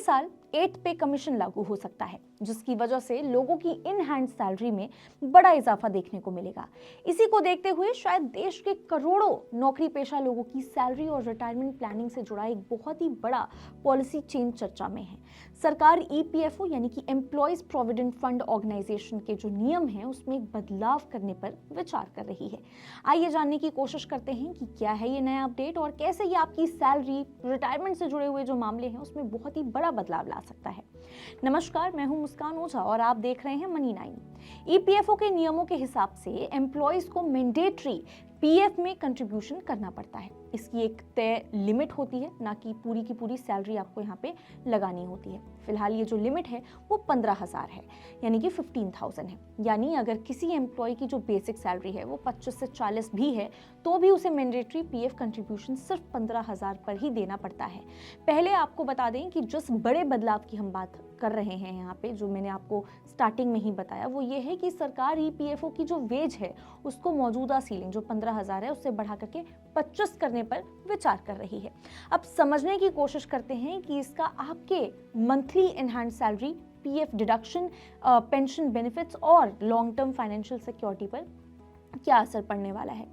साल 8 पे कमीशन लागू हो सकता है, जिसकी वजह से लोगों की इन हैंड सैलरी में बड़ा इजाफा देखने को मिलेगा। इसी को देखते हुए शायद देश के करोड़ों नौकरी पेशा लोगों की सैलरी और रिटायरमेंट प्लानिंग से जुड़ा एक बहुत ही बड़ा पॉलिसी चेंज चर्चा में है। सरकार ईपीएफओ यानी कि एम्प्लॉयज प्रोविडेंट फंड ऑर्गेनाइजेशन के जो नियम हैं उसमें एक बदलाव करने पर विचार कर रही है। आइए जानने की कोशिश करते हैं कि क्या है ये नया अपडेट और कैसे ये आपकी सैलरी, रिटायरमेंट से जुड़े हुए जो मामले हैं उसमें बहुत ही बड़ा बदलाव ला सकता है। नमस्कार, मैं हूं मुस्कान ओझा और आप देख रहे हैं मनी 9। ईपीएफओ के नियमों के हिसाब से एम्प्लॉयज को मैंडेटरी पीएफ में कंट्रीब्यूशन करना पड़ता है। इसकी एक तय लिमिट होती है, ना कि पूरी की पूरी सैलरी आपको यहाँ पे लगानी होती है। फिलहाल ये जो लिमिट है वो 15,000 है, यानी कि 15,000 है। यानी अगर किसी एम्प्लॉय की जो बेसिक सैलरी है वो 25 से 40 भी है तो भी उसे मैंडेटरी पीएफ कंट्रीब्यूशन सिर्फ 15,000 पर ही देना पड़ता है। पहले आपको बता दें कि जिस बड़े बदलाव की हम बात कर रहे हैं यहाँ पे, जो मैंने आपको स्टार्टिंग में ही बताया, वो ये है कि सरकार ईपीएफओ की जो वेज है उसको मौजूदा सीलिंग जो 15,000 है उससे बढ़ा करके 25 करने पर विचार कर रही है। अब समझने की कोशिश करते हैं कि इसका आपके monthly in hand salary, PF deduction, pension benefits और लॉन्ग टर्म फाइनेंशियल सिक्योरिटी पर क्या असर पड़ने वाला है।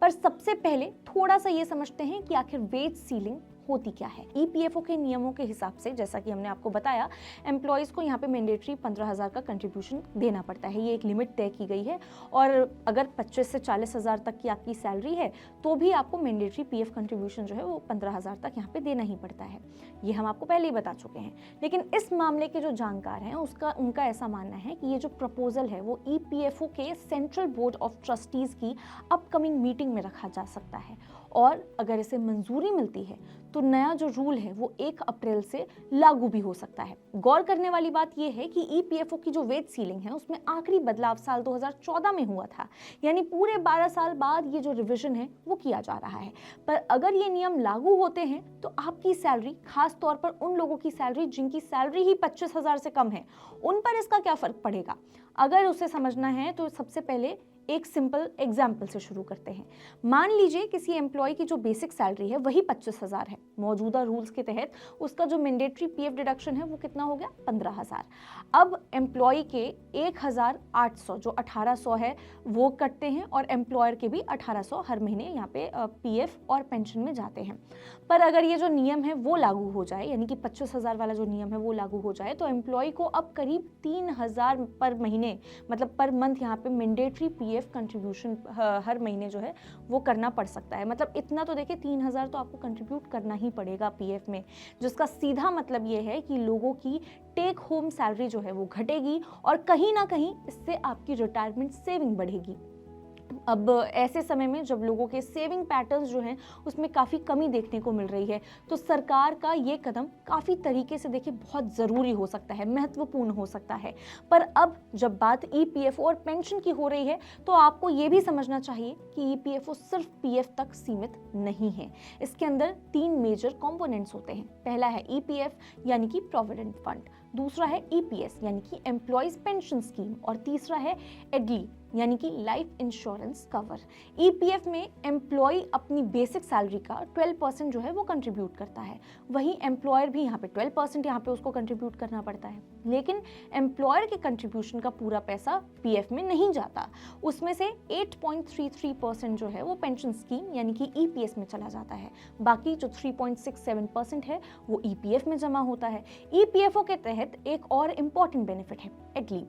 पर सबसे पहले थोड़ा सा ये समझते हैं कि आखिर वेज सीलिंग होती क्या है। ईपीएफओ के नियमों के हिसाब से, जैसा कि हमने आपको बताया, एम्प्लॉयज को यहाँ पे मैंडेटरी 15,000 का कंट्रीब्यूशन देना पड़ता है। ये एक लिमिट तय की गई है और अगर 25 से 40,000 तक की आपकी सैलरी है तो भी आपको मैंडेटरी पीएफ कंट्रीब्यूशन जो है वो 15,000 तक यहाँ पे देना ही पड़ता है। ये हम आपको पहले ही बता चुके हैं। लेकिन इस मामले के जो जानकार हैं उनका ऐसा मानना है कि ये जो प्रपोजल है वो ईपीएफओ के सेंट्रल बोर्ड ऑफ ट्रस्टीज की अपकमिंग मीटिंग में रखा जा सकता है और अगर इसे मंजूरी मिलती है तो नया जो रूल है वो 1 अप्रैल से लागू भी हो सकता है। गौर करने वाली बात यह है कि ईपीएफओ की जो वेज सीलिंग है उसमें आखिरी बदलाव साल 2014 में हुआ था, यानी पूरे 12 साल बाद ये जो रिवीजन है वो किया जा रहा है। पर अगर ये नियम लागू होते हैं तो आपकी सैलरी, खास तौर पर उन लोगों की सैलरी जिनकी सैलरी ही 25,000 से कम है, उन पर इसका क्या फर्क पड़ेगा? अगर उसे समझना है तो सबसे पहले एक सिंपल एग्जाम्पल से शुरू करते हैं। मान लीजिए किसी एम्प्लॉय की जो बेसिक सैलरी है वही 25,000 है। मौजूदा रूल्स के तहत उसका जो मैंडेटरी पीएफ डिडक्शन है वो कितना हो गया? 15,000। अब एम्प्लॉय के 1,800 जो 1,800 है वो कटते हैं और एम्प्लॉयर के भी 1,800 हर महीने यहाँ पे पीएफ और पेंशन में जाते हैं। पर अगर ये जो नियम है वो लागू हो जाए, यानी कि 25,000 वाला जो नियम है वो लागू हो जाए, तो एम्प्लॉय को अब करीब 3,000 पर महीने, मतलब पर मंथ यहाँ पे मैंडेटरी पीएफ कंट्रीब्यूशन हर महीने जो है वो करना पड़ सकता है। मतलब इतना तो देखिए, 3,000 तो आपको कंट्रीब्यूट करना ही पड़ेगा पीएफ में, जिसका सीधा मतलब ये है कि लोगों की टेक होम सैलरी जो है वो घटेगी और कहीं ना कहीं इससे आपकी रिटायरमेंट सेविंग बढ़ेगी। अब ऐसे समय में जब लोगों के सेविंग पैटर्न्स जो हैं उसमें काफ़ी कमी देखने को मिल रही है, तो सरकार का ये कदम काफ़ी तरीके से देखिए बहुत ज़रूरी हो सकता है, महत्वपूर्ण हो सकता है। पर अब जब बात ईपीएफओ और पेंशन की हो रही है तो आपको ये भी समझना चाहिए कि ईपीएफओ सिर्फ पीएफ तक सीमित नहीं है। इसके अंदर 3 मेजर कंपोनेंट्स होते हैं। पहला है ईपीएफ यानी कि प्रोविडेंट फंड, दूसरा है ईपीएस यानी कि एम्प्लॉयज पेंशन स्कीम और तीसरा है एडली यानी कि लाइफ इंश्योरेंस कवर। ईपीएफ में एम्प्लॉय अपनी बेसिक सैलरी का 12% जो है वो कंट्रीब्यूट करता है, वहीं एम्प्लॉयर भी यहाँ पे 12% यहाँ पे उसको कंट्रीब्यूट करना पड़ता है। लेकिन एम्प्लॉयर के कंट्रीब्यूशन का पूरा पैसा पीएफ में नहीं जाता, उसमें से 8.33% जो है वो पेंशन स्कीम यानी कि ईपीएस में चला जाता है। बाकी जो 3.67% है वो ईपीएफ में जमा होता है। ईपीएफओ के तहत एक और इम्पॉर्टेंट बेनिफिट है एडली,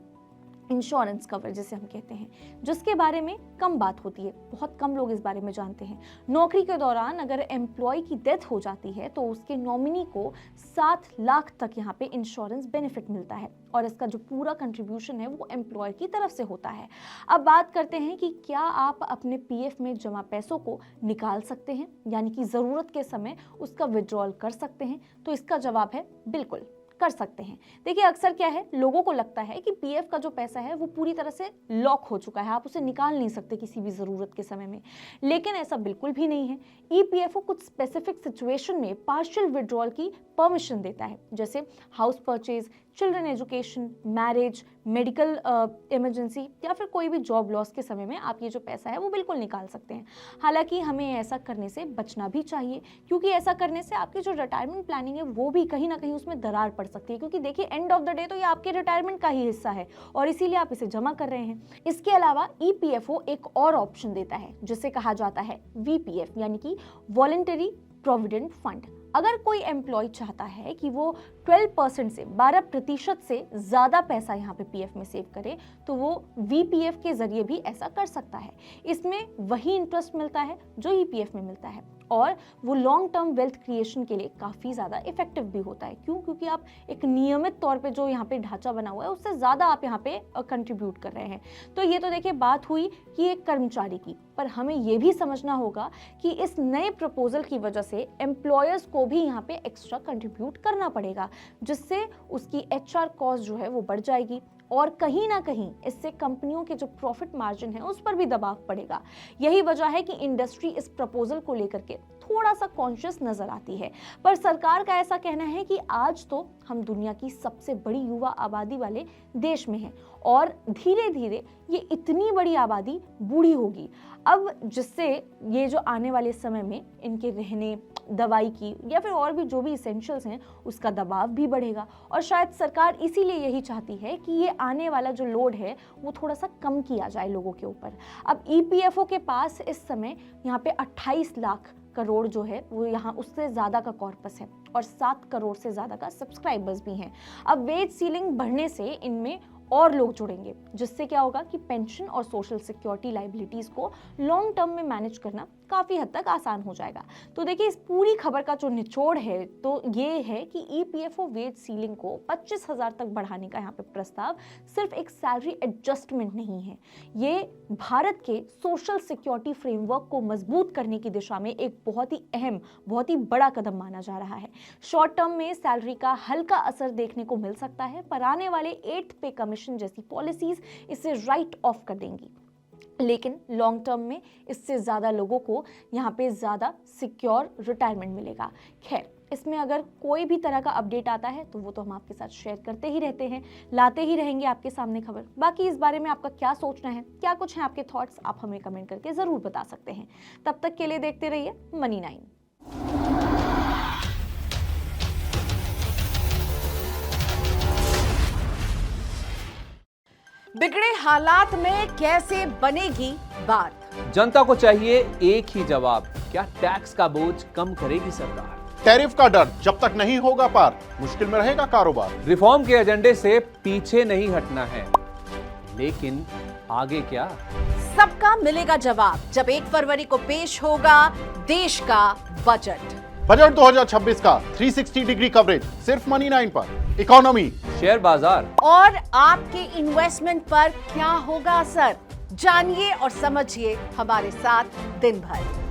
इंश्योरेंस कवर जिसे हम कहते हैं, जिसके बारे में कम बात होती है, बहुत कम लोग इस बारे में जानते हैं। नौकरी के दौरान अगर एम्प्लॉय की डेथ हो जाती है तो उसके नॉमिनी को 7 लाख तक यहाँ पे इंश्योरेंस बेनिफिट मिलता है और इसका जो पूरा कंट्रीब्यूशन है वो एम्प्लॉयर की तरफ से होता है। अब बात करते हैं कि क्या आप अपने पीएफ में जमा पैसों को निकाल सकते हैं, यानी कि ज़रूरत के समय उसका विड्रॉल कर सकते हैं? तो इसका जवाब है बिल्कुल कर सकते हैं। देखिए, अक्सर क्या है, लोगों को लगता है कि पीएफ का जो पैसा है वो पूरी तरह से लॉक हो चुका है, आप उसे निकाल नहीं सकते किसी भी ज़रूरत के समय में, लेकिन ऐसा बिल्कुल भी नहीं है। ईपीएफओ कुछ स्पेसिफिक सिचुएशन में पार्शियल विड्रॉल की परमिशन देता है, जैसे house purchase, children education, marriage, medical emergency या फिर कोई भी जॉब लॉस के समय में आप ये जो पैसा है वो बिल्कुल निकाल सकते हैं। हालांकि हमें ऐसा करने से बचना भी चाहिए, क्योंकि ऐसा करने से आपकी जो रिटायरमेंट प्लानिंग है वो भी कहीं ना कहीं उसमें दरार पड़ सकती है, क्योंकि देखिए एंड ऑफ द डे तो ये आपके रिटायरमेंट का ही हिस्सा है और इसीलिए आप इसे जमा कर रहे हैं। इसके अलावा ईपीएफओ एक और ऑप्शन देता है जिसे कहा जाता है वीपीएफ, यानी कि वॉलंटरी प्रोविडेंट फंड। अगर कोई एम्प्लॉय चाहता है कि वो 12% से 12% से ज़्यादा पैसा यहाँ पे पीएफ में सेव करे, तो वो वीपीएफ के जरिए भी ऐसा कर सकता है। इसमें वही इंटरेस्ट मिलता है जो ईपीएफ में मिलता है और वो लॉन्ग टर्म वेल्थ क्रिएशन के लिए काफ़ी ज़्यादा इफेक्टिव भी होता है। क्यों? क्योंकि आप एक नियमित तौर पे जो यहाँ पे ढांचा बना हुआ है उससे ज़्यादा आप यहाँ पे कंट्रीब्यूट कर रहे हैं। तो ये तो देखिए बात हुई कि एक कर्मचारी की, पर हमें ये भी समझना होगा कि इस नए प्रपोजल की वजह से एम्प्लॉयर्स को भी यहाँ पे एक्स्ट्रा कंट्रीब्यूट करना पड़ेगा, जिससे उसकी एचआर कॉस्ट जो है वो बढ़ जाएगी और कहीं ना कहीं इससे कंपनियों के जो प्रॉफिट मार्जिन है उस पर भी दबाव पड़ेगा। यही वजह है कि इंडस्ट्री इस प्रपोजल को लेकर के थोड़ा सा कॉन्शियस नजर आती है, पर सरकार का ऐसा कहना है कि आज तो हम दुनिया की सबसे बड़ी युवा आबादी वाले देश में हैं और धीरे धीरे ये इतनी बड़ी आबादी बूढ़ी होगी, अब जिससे ये जो आने वाले समय में इनके रहने, दवाई की या फिर और भी जो भी इसेंशियल्स हैं उसका दबाव भी बढ़ेगा। और शायद सरकार इसीलिए यही चाहती है कि ये आने वाला जो लोड है वो थोड़ा सा कम किया जाए लोगों के ऊपर। अब ईपीएफओ के पास इस समय यहाँ पे 28 लाख करोड़ जो है वो यहाँ उससे ज़्यादा का कॉर्पस है और 7 करोड़ से ज़्यादा का सब्सक्राइबर्स भी हैं। अब वेज सीलिंग बढ़ने से इनमें और लोग जुड़ेंगे, जिससे क्या होगा कि पेंशन और सोशल सिक्योरिटी लाइबिलिटीज को लॉन्ग टर्म में मैनेज करना काफ़ी हद तक आसान हो जाएगा। तो देखिए इस पूरी खबर का जो निचोड़ है तो ये है कि ईपीएफओ वेज सीलिंग को 25,000 तक बढ़ाने का यहाँ पे प्रस्ताव सिर्फ एक सैलरी एडजस्टमेंट नहीं है, ये भारत के सोशल सिक्योरिटी फ्रेमवर्क को मजबूत करने की दिशा में एक बहुत ही अहम, बहुत ही बड़ा कदम माना जा रहा है। शॉर्ट टर्म में सैलरी का हल्का असर देखने को मिल सकता है, पर आने वाले 8th पे कमीशन जैसी पॉलिसीज इसे राइट ऑफ कर देंगी, लेकिन लॉन्ग टर्म में इससे ज़्यादा लोगों को यहाँ पे ज़्यादा सिक्योर रिटायरमेंट मिलेगा। खैर, इसमें अगर कोई भी तरह का अपडेट आता है तो वो तो हम आपके साथ शेयर करते ही रहते हैं, लाते ही रहेंगे आपके सामने खबर। बाकी इस बारे में आपका क्या सोचना है, क्या कुछ है आपके थॉट्स, आप हमें कमेंट करके ज़रूर बता सकते हैं। तब तक के लिए देखते रहिए मनी 9। बिगड़े हालात में कैसे बनेगी बात? जनता को चाहिए एक ही जवाब, क्या टैक्स का बोझ कम करेगी सरकार? टैरिफ का डर जब तक नहीं होगा पार, मुश्किल में रहेगा कारोबार। रिफॉर्म के एजेंडे से पीछे नहीं हटना है, लेकिन आगे क्या? सबका मिलेगा जवाब जब 1 फरवरी को पेश होगा देश का बजट। बजट 2026 का 360 डिग्री कवरेज सिर्फ मनी 9 पर। इकोनॉमी, शेयर बाजार और आपके इन्वेस्टमेंट पर क्या होगा असर, जानिए और समझिए हमारे साथ दिन भर।